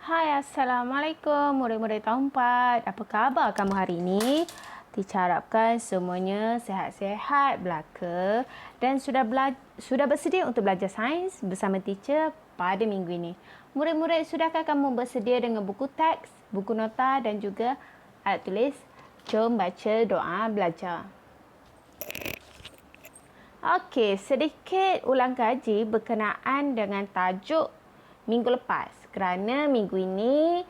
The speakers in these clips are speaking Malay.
Hai, Assalamualaikum murid-murid tahun 4. Apa khabar kamu hari ini? Teacher harapkan semuanya sihat-sihat belaka dan sudah bersedia untuk belajar sains bersama teacher pada minggu ini. Murid-murid, sudahkah kamu bersedia dengan buku teks, buku nota dan juga alat tulis? Jom baca doa belajar. Okey, sedikit ulang kaji berkenaan dengan tajuk minggu lepas. Kerana minggu ini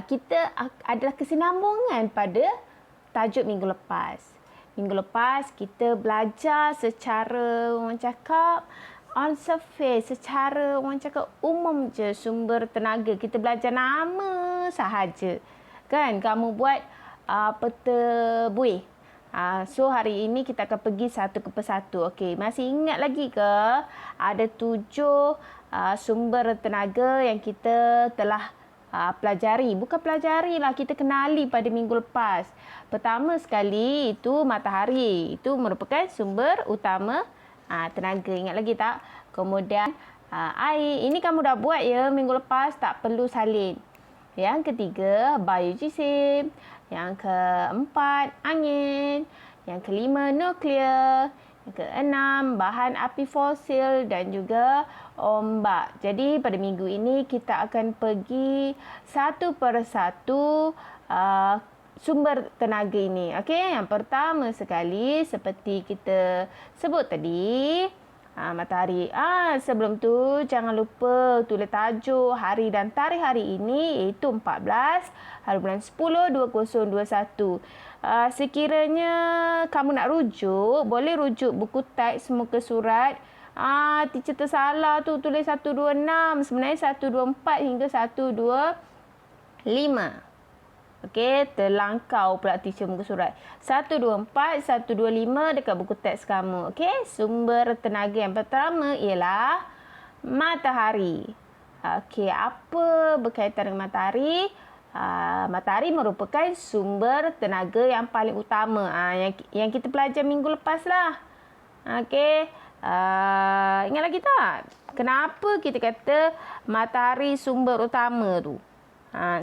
kita adalah kesinambungan pada tajuk minggu lepas. Minggu lepas kita belajar secara orang cakap on surface, secara orang cakap umum je sumber tenaga. Kita belajar nama sahaja. Kan kamu buat peta buih. So hari ini kita akan pergi satu ke persatu. Okey, masih ingat lagi ke ada 7 sumber tenaga yang kita telah pelajari. Bukan pelajari lah, kita kenali pada minggu lepas. Pertama sekali itu matahari. Itu merupakan sumber utama tenaga. Ingat lagi tak? Kemudian air. Ini kamu dah buat ya minggu lepas, tak perlu salin. Yang ketiga, biojisim. Yang keempat, angin. Yang kelima, nuklear. Yang keenam, bahan api fosil dan juga ombak. Jadi pada minggu ini kita akan pergi satu persatu sumber tenaga ini. Okey, yang pertama sekali seperti kita sebut tadi, matahari. Sebelum tu jangan lupa tulis tajuk hari dan tarikh hari ini, iaitu 14 hari bulan 10 2021. Sekiranya kamu nak rujuk, boleh rujuk buku teks muka surat. Teacher tersalah tu tulis 126, sebenarnya 124 hingga 125. Okey, terlangkau pula teacher muka surat. 124, 125 dekat buku teks kamu. Okey, sumber tenaga yang pertama ialah matahari. Okey, apa berkaitan dengan matahari? Matahari merupakan sumber tenaga yang paling utama. Yang kita belajar minggu lepas lah. Okey, ingat lagi tak? Kenapa kita kata matahari sumber utama tu?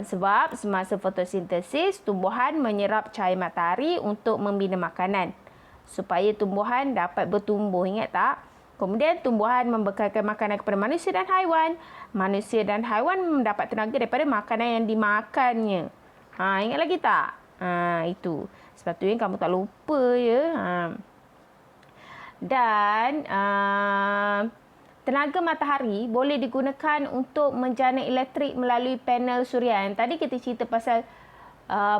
Sebab semasa fotosintesis, tumbuhan menyerap cahaya matahari untuk membina makanan supaya tumbuhan dapat bertumbuh. Ingat tak? Kemudian tumbuhan membekalkan makanan kepada manusia dan haiwan. Manusia dan haiwan mendapat tenaga daripada makanan yang dimakannya. Ingat lagi tak? Itu. Sepatutnya kamu tak lupa ya. Dan tenaga matahari boleh digunakan untuk menjana elektrik melalui panel suria. Yang tadi kita cerita pasal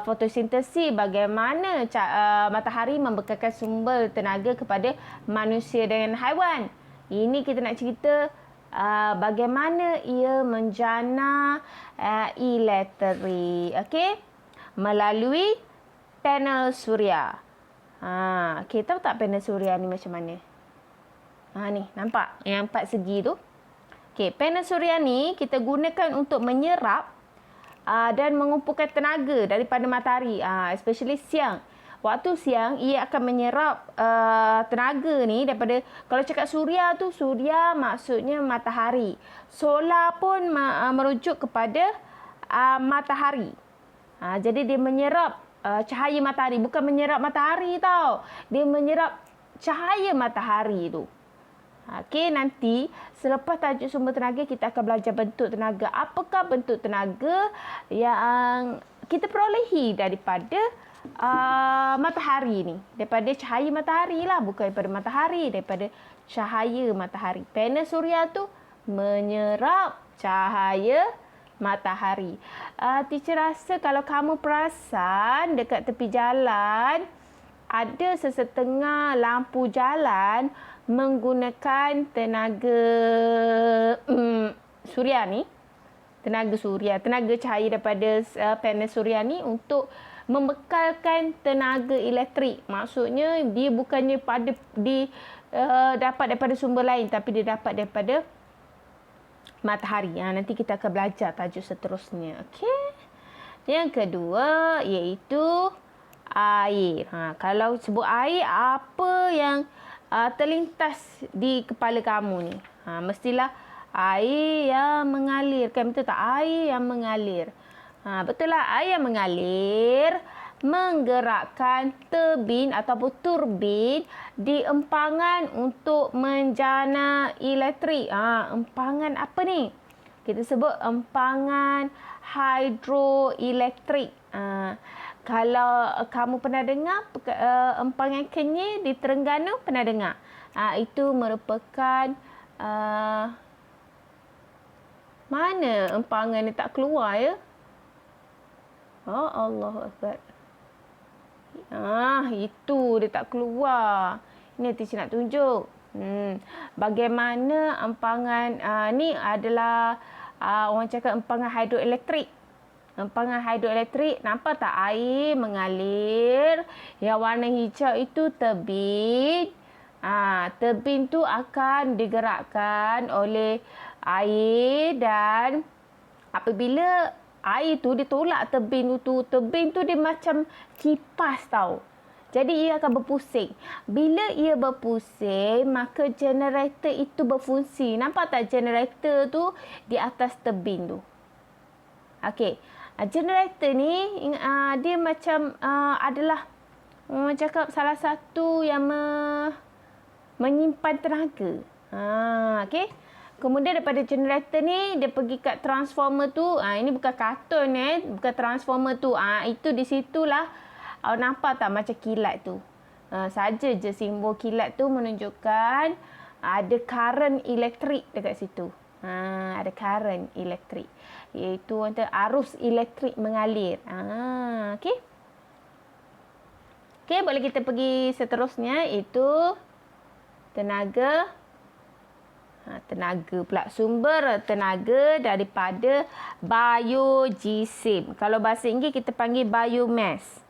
fotosintesis, bagaimana matahari membekalkan sumber tenaga kepada manusia dan haiwan. Ini kita nak cerita bagaimana ia menjana elektrik, okey, melalui panel suria. Okey, tahu tak panel suria ni macam mana? Ni, nampak yang 4 segi tu? Okey, panel suria ni kita gunakan untuk menyerap dan mengumpulkan tenaga daripada matahari, especially siang. Waktu siang, ia akan menyerap tenaga ni daripada, kalau cakap suria tu, suria maksudnya matahari. Solar pun merujuk kepada matahari. Jadi dia menyerap cahaya matahari, bukan menyerap matahari tau. Dia menyerap cahaya matahari tu. Okey, nanti selepas tajuk sumber tenaga kita akan belajar bentuk tenaga. Apakah bentuk tenaga yang kita perolehi daripada matahari ni? Daripada cahaya matahari lah, bukan daripada matahari, daripada cahaya matahari. Panel suria tu menyerap cahaya matahari. Teacher rasa kalau kamu perasan dekat tepi jalan, ada sesetengah lampu jalan menggunakan tenaga suria ni. Tenaga suria, tenaga cahaya daripada panel suria ni untuk membekalkan tenaga elektrik. Maksudnya dia bukannya dapat daripada sumber lain, tapi dia dapat daripada matahari. Nanti kita akan belajar tajuk seterusnya. Okey. Yang kedua iaitu air. Kalau sebut air, apa yang terlintas di kepala kamu ni? Mestilah Air yang mengalir. Kan betul tak? Air yang mengalir. Betul lah, air yang mengalir menggerakkan turbin ataupun turbin di empangan untuk menjana elektrik. Empangan apa ni? Kita sebut empangan hidroelektrik. Kalau kamu pernah dengar empangan Kenyir di Terengganu, pernah dengar? Itu merupakan mana empangan ni tak keluar ya? Oh, Allahu Akbar. Itu dia tak keluar. Ini teacher nak tunjuk. Bagaimana empangan ni adalah orang cakap empangan hidroelektrik. Empangan hidroelektrik, nampak tak air mengalir. Yang warna hijau itu turbin. Turbin tu akan digerakkan oleh air dan apabila air tu ditolak turbin tu dia macam kipas tau. Jadi ia akan berpusing. Bila ia berpusing, maka generator itu berfungsi. Nampak tak generator tu di atas turbin tu? Okey. Generator ni dia macam adalah orang cakap salah satu yang menyimpan tenaga. Okey. Kemudian daripada generator ni dia pergi kat transformer tu. Ini bukan kartun bukan transformer tu. Itu di situlah nampak tak macam kilat tu. Saja je simbol kilat tu menunjukkan ada current elektrik dekat situ. Ada current elektrik. Iaitu arus elektrik mengalir. Okey. Okey, boleh kita pergi seterusnya itu tenaga pula. Sumber tenaga daripada biogesim. Kalau bahasa Inggeris kita panggil biomass.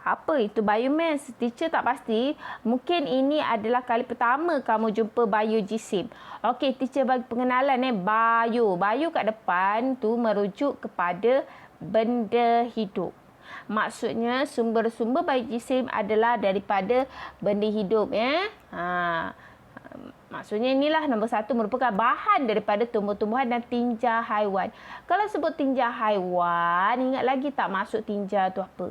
Apa itu biomass? Teacher tak pasti. Mungkin ini adalah kali pertama kamu jumpa biogesim. Okey, teacher bagi pengenalan bio. Bio kat depan tu merujuk kepada benda hidup. Maksudnya sumber-sumber biogesim adalah daripada benda hidup Maksudnya inilah nombor 1 merupakan bahan daripada tumbuh-tumbuhan dan tinja haiwan. Kalau sebut tinja haiwan, ingat lagi tak maksud tinja tu apa?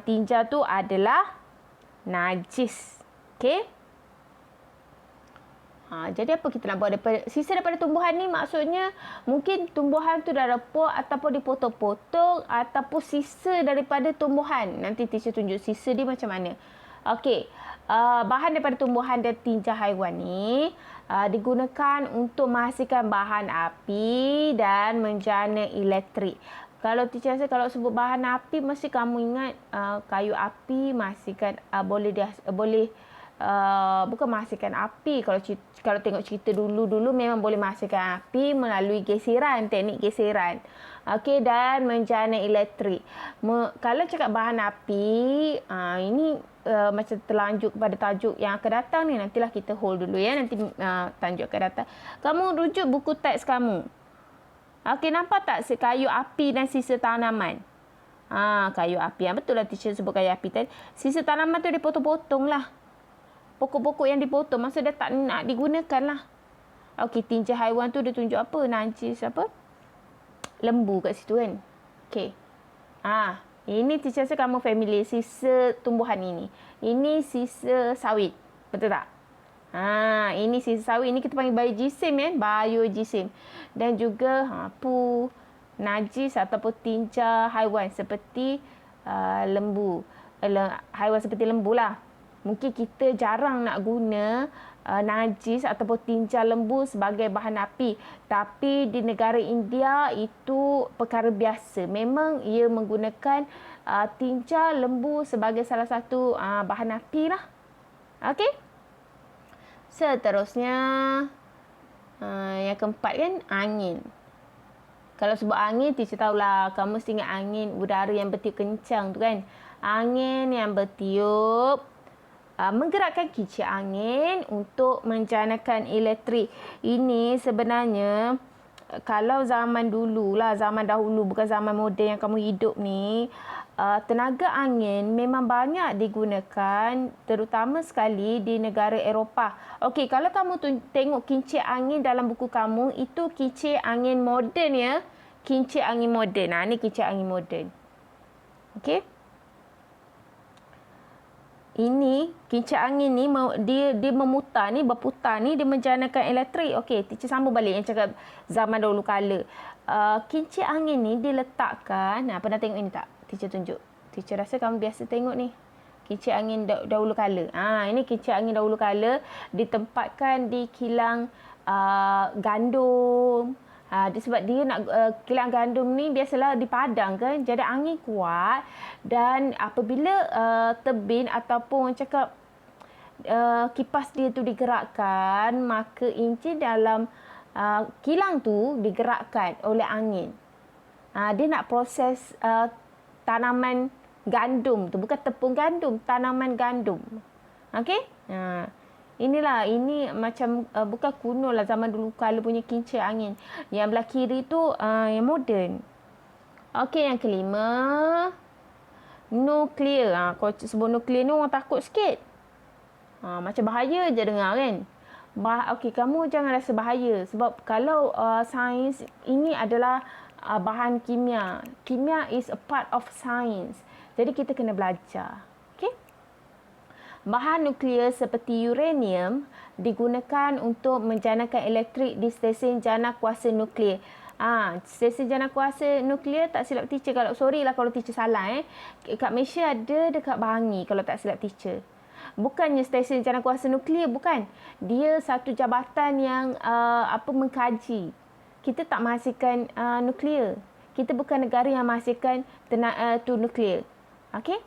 Tinja tu adalah najis. Okey? Jadi apa kita nak buat sisa daripada tumbuhan ni? Maksudnya mungkin tumbuhan tu dah repot ataupun dipotong-potong ataupun sisa daripada tumbuhan. Nanti teacher tunjuk sisa dia macam mana. Okey. Bahan daripada tumbuhan dan tinja haiwan ni digunakan untuk menghasilkan bahan api dan menjana elektrik. Kalau teacher rasa kalau sebut bahan api mesti kamu ingat kayu api menghasilkan bukan menghasilkan api. Kalau tengok cerita dulu memang boleh menghasilkan api melalui geseran, teknik geseran. Okey, dan menjana elektrik. Kalau cakap bahan api, ini macam terlanjut kepada tajuk yang akan datang ni. Nantilah kita hold dulu ya. Nanti tajuk akan datang. Kamu rujuk buku teks kamu. Okey, nampak tak kayu api dan sisa tanaman? Kayu api. Yang betul lah teacher sebut kayu api tadi. Sisa tanaman tu dipotong-potong lah. Pokok-pokok yang dipotong. Maksud dia tak nak digunakan lah. Okey, tinja haiwan tu dia tunjuk apa? Najis apa? Lembu kat situ kan. Okey. Ini teacher rasa kamu familiar sisa tumbuhan ini. Ini sisa sawit. Betul tak? Ini sisa sawit. Ini kita panggil biogesim biogesim. Dan juga najis ataupun tinja haiwan seperti lembu. Haiwan seperti lembu lah. Mungkin kita jarang nak guna najis ataupun tinja lembu sebagai bahan api. Tapi di negara India itu perkara biasa. Memang ia menggunakan tinja lembu sebagai salah satu bahan api lah. Okey. Seterusnya yang keempat kan angin. Kalau sebut angin, teacher tahulah. Kamu mesti ingat angin udara yang bertiup kencang tu kan. Angin yang bertiup menggerakkan kicik angin untuk menjanakan elektrik. Ini sebenarnya kalau zaman dulu lah, zaman dahulu, bukan zaman moden yang kamu hidup ni, tenaga angin memang banyak digunakan terutama sekali di negara Eropah. Okey, kalau kamu tengok kincir angin dalam buku kamu, itu kincir angin moden ya. Kincir angin moden. Ni kincir angin moden. Okey. Ini kincir angin ni dia memutar ni, berputar ni, dia menjanakan elektrik. Okey, teacher sambung balik yang cakap zaman dahulu kala. Kincir angin ni diletakkan, pernah tengok ini tak? Teacher tunjuk. Teacher rasa kamu biasa tengok ni. Kincir angin dahulu kala. Ini kincir angin dahulu kala ditempatkan di kilang gandum. Sebab dia nak kilang gandum ni biasalah di padang kan. Jadi angin kuat dan apabila tebin ataupun cakap kipas dia tu digerakkan, maka enjin dalam kilang tu digerakkan oleh angin. Dia nak proses tanaman gandum tu, bukan tepung gandum, tanaman gandum. Okey? Ini macam bukan kuno lah, zaman dulu kala punya kincir angin. Yang belah kiri tu yang moden. Okey, yang kelima, nuklear. Kalau sebut nuklear ni orang takut sikit. Macam bahaya je dengar kan. Okey, kamu jangan rasa bahaya sebab kalau sains ini adalah bahan kimia. Kimia is a part of science. Jadi kita kena belajar. Okey? Bahan nuklear seperti uranium digunakan untuk menjanakan elektrik di stesen jana kuasa nuklear. Stesen jana kuasa nuklear, tak silap teacher, sorry lah kalau teacher salah. Kat Malaysia ada dekat Bangi kalau tak silap teacher. Bukannya stesen jana kuasa nuklear, bukan. Dia satu jabatan yang mengkaji. Kita tak menghasilkan nuklear. Kita bukan negara yang menghasilkan nuklear. Okey?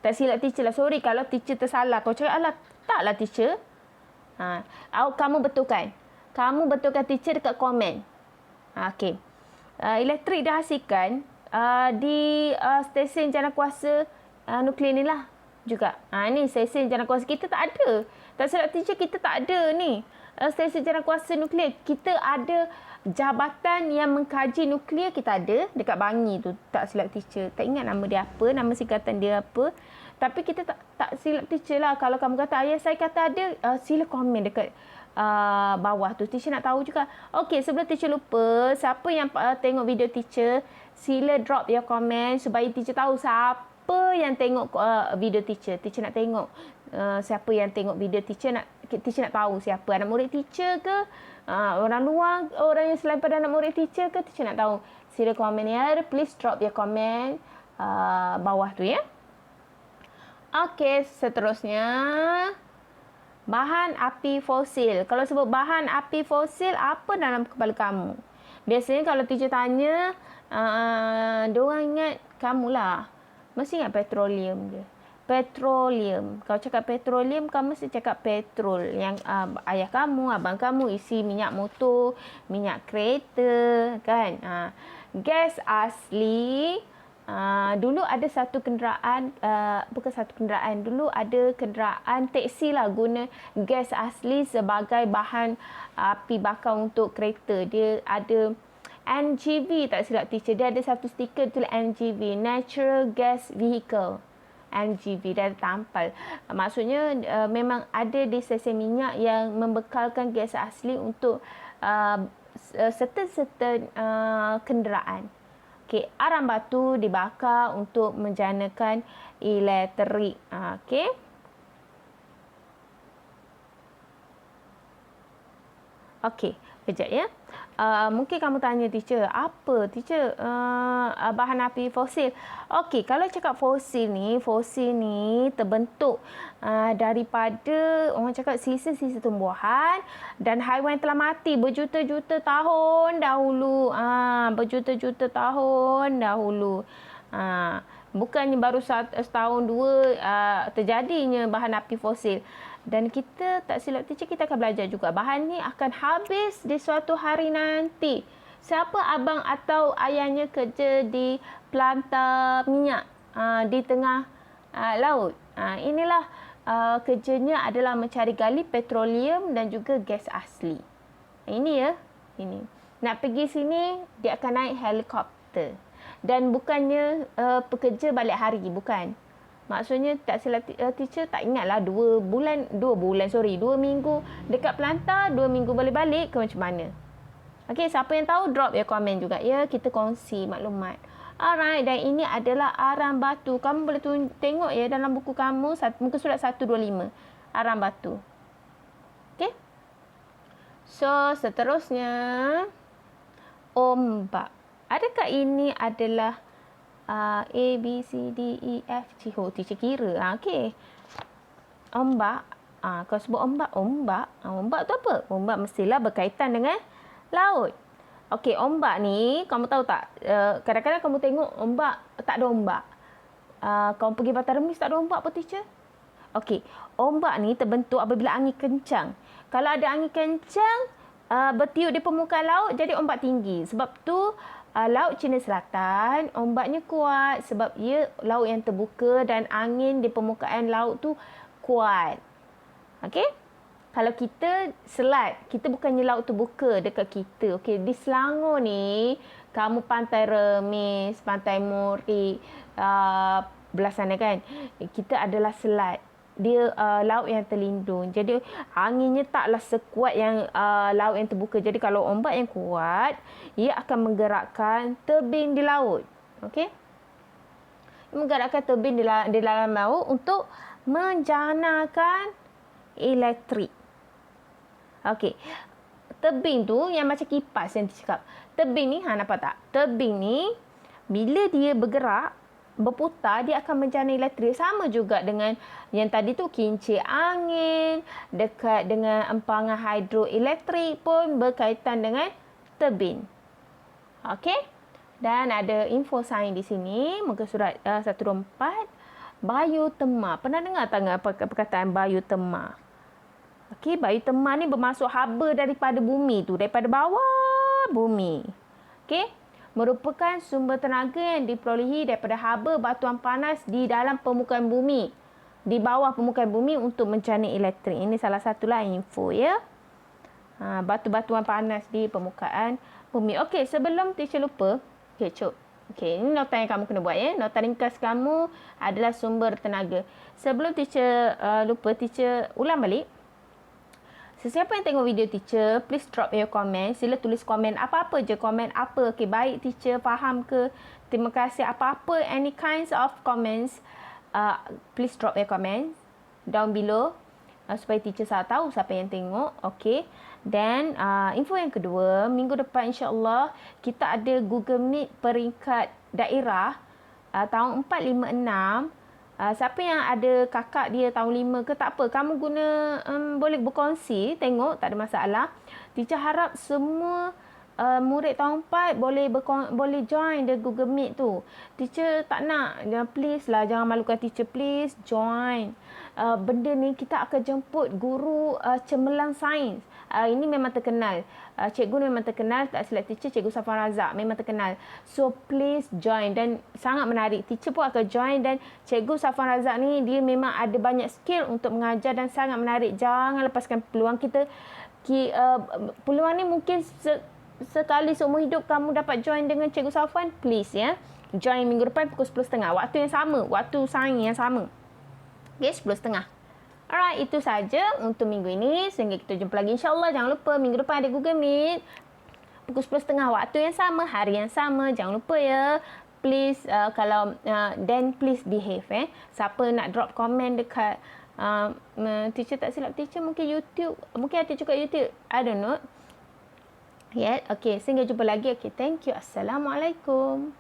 Tak silap teacher lah. Sorry kalau teacher tersalah. Kau cakap, alah, taklah teacher. Kamu betulkan. Kamu betulkan teacher dekat komen. Okey. Elektrik dihasilkan di stesen jana kuasa nuklear ni lah juga. Ni stesen jana kuasa kita tak ada. Tak silap teacher, kita tak ada ni. Stesen jana kuasa nuklear. Kita ada jabatan yang mengkaji nuklear, kita ada dekat Bangi tu. Tak silap teacher. Tak ingat nama dia apa, nama singkatan dia apa. Tapi kita tak silap teacher lah. Kalau kamu kata ayah saya kata ada, sila komen dekat bawah tu. Teacher nak tahu juga. Okey, sebelum teacher lupa, siapa yang tengok video teacher, sila drop your comment supaya teacher tahu siapa yang tengok video teacher. Teacher nak tengok siapa yang tengok video teacher, teacher nak tahu siapa. Anak murid teacher ke? Orang luar, orang yang selain pada anak murid teacher ke, teacher nak tahu. Sila komen ya. Please drop your comment bawah tu ya. Okey, seterusnya bahan api fosil. Kalau sebut bahan api fosil, apa dalam kepala kamu? Biasanya kalau teacher tanya, diorang ingat kamulah. Mesti ingat petroleum je. Petroleum. Kalau cakap petroleum, kamu mesti cakap petrol. Yang ayah kamu, abang kamu isi minyak motor, minyak kereta, kan? Gas asli. Dulu ada satu kenderaan, bukan satu kenderaan. Dulu ada kenderaan teksi lah guna gas asli sebagai bahan api bakar untuk kereta. Dia ada NGV, tak silap teacher. Dia ada satu stiker tulis NGV, Natural Gas Vehicle. NGV, dia ada tampal. Maksudnya memang ada di stesen minyak yang membekalkan gas asli untuk certain kenderaan. Okey, arang batu dibakar untuk menjanakan elektrik. Okey. Okey, kejap ya. Mungkin kamu tanya teacher, apa teacher bahan api fosil? Okey, kalau cakap fosil ni terbentuk daripada orang cakap sisa-sisa tumbuhan dan haiwan telah mati berjuta-juta tahun dahulu. Berjuta-juta tahun dahulu. Bukannya baru setahun dua terjadinya bahan api fosil. Dan kita tak silap teacher, kita akan belajar juga. Bahan ni akan habis di suatu hari nanti. Siapa abang atau ayahnya kerja di planta minyak di tengah laut? Inilah kerjanya adalah mencari gali petroleum dan juga gas asli. Ini ya. Ini. Nak pergi sini, dia akan naik helikopter. Dan bukannya pekerja balik hari, bukan. Maksudnya tak silap teacher tak ingatlah 2 minggu dekat pelantar, 2 minggu balik ke macam mana. Okey, siapa yang tahu drop ya komen juga ya, kita kongsi maklumat. Alright, dan ini adalah arang batu. Kamu boleh tengok ya dalam buku kamu muka surat 125. Arang batu. Okey. So, seterusnya ombak. Adakah ini adalah A, B, C, D, E, F, G. Oh, teacher kira. Okey. Ombak. Kau sebut ombak. Ombak tu apa? Ombak mestilah berkaitan dengan laut. Okey, ombak ni, kamu tahu tak? Kadang-kadang kamu tengok ombak, tak ada ombak. Kamu pergi Batam Remis, tak ada ombak apa, teacher? Okey, ombak ni terbentuk apabila angin kencang. Kalau ada angin kencang, bertiup di permukaan laut, jadi ombak tinggi. Sebab tu, Laut Cina Selatan, ombaknya kuat sebab ia laut yang terbuka dan angin di permukaan laut tu kuat. Okey? Kalau kita selat, kita bukannya laut terbuka dekat kita. Okey, di Selangor ni, kamu Pantai Remis, Pantai Murik, belah sana kan, kita adalah selat. Dia laut yang terlindung. Jadi anginnya taklah sekuat yang laut yang terbuka. Jadi kalau ombak yang kuat, ia akan menggerakkan tebing di laut. Okey? Menggerakkan tebing di dalam laut untuk menjanakan elektrik. Okey. Tebing tu yang macam kipas yang cakap. Tebing ni, nampak tak? Tebing ni, bila dia bergerak, berputar, dia akan menjana elektrik. Sama juga dengan yang tadi tu, kincir angin, dekat dengan empangan hidroelektrik pun berkaitan dengan tebing. Okey? Dan ada info sains di sini, muka surat 124. Biotema. Pernah dengar tak perkataan biotema? Okey, biotema ni bermaksud haba daripada bumi tu, daripada bawah bumi. Okey, merupakan sumber tenaga yang diperolehi daripada haba batuan panas di dalam permukaan bumi, di bawah permukaan bumi untuk menjana elektrik. Ini salah satulah info ya. Batu-batuan panas di permukaan bumi. Okey, sebelum teacher lupa, okey, ini nota yang kamu kena buat ya. Nota ringkas kamu adalah sumber tenaga. Sebelum teacher lupa, teacher ulang balik. Sesiapa yang tengok video teacher, please drop your comment. Sila tulis komen apa-apa je. Komen apa. Okay, baik teacher, faham ke? Terima kasih. Apa-apa, any kinds of comments. Please drop your comments down below. Supaya teacher tahu siapa yang tengok. Okay. Dan info yang kedua, minggu depan insyaAllah kita ada Google Meet peringkat daerah tahun 4, 5, 6. Siapa yang ada kakak dia tahun 5 ke, tak apa, kamu guna boleh berkongsi, tengok, tak ada masalah. Teacher harap semua murid tahun 4 boleh join the Google Meet tu. Teacher tak nak, please lah, jangan malukan teacher, please join. Benda ni kita akan jemput guru cemerlang sains. Ini memang terkenal. Cikgu ni memang terkenal, tak silap teacher, Cikgu Safwan Razak memang terkenal. So please join, dan sangat menarik. Teacher pun akan join, dan Cikgu Safwan Razak ni dia memang ada banyak skill untuk mengajar dan sangat menarik. Jangan lepaskan peluang kita. Peluang ni mungkin sekali seumur hidup kamu dapat join dengan Cikgu Safwan. Please ya. Join minggu depan pukul 10.30. Waktu yang sama, waktu sains yang sama. Okay, 10.30. Alright, itu saja untuk minggu ini. Sehingga kita jumpa lagi insyaAllah. Jangan lupa minggu depan ada Google Meet. Pukul 10.30, waktu yang sama, hari yang sama. Jangan lupa ya. Please, then please behave. Siapa nak drop komen dekat teacher tak silap teacher, mungkin YouTube. Mungkin ada juga YouTube. I don't know. Okay, sehingga jumpa lagi. Okay, thank you. Assalamualaikum.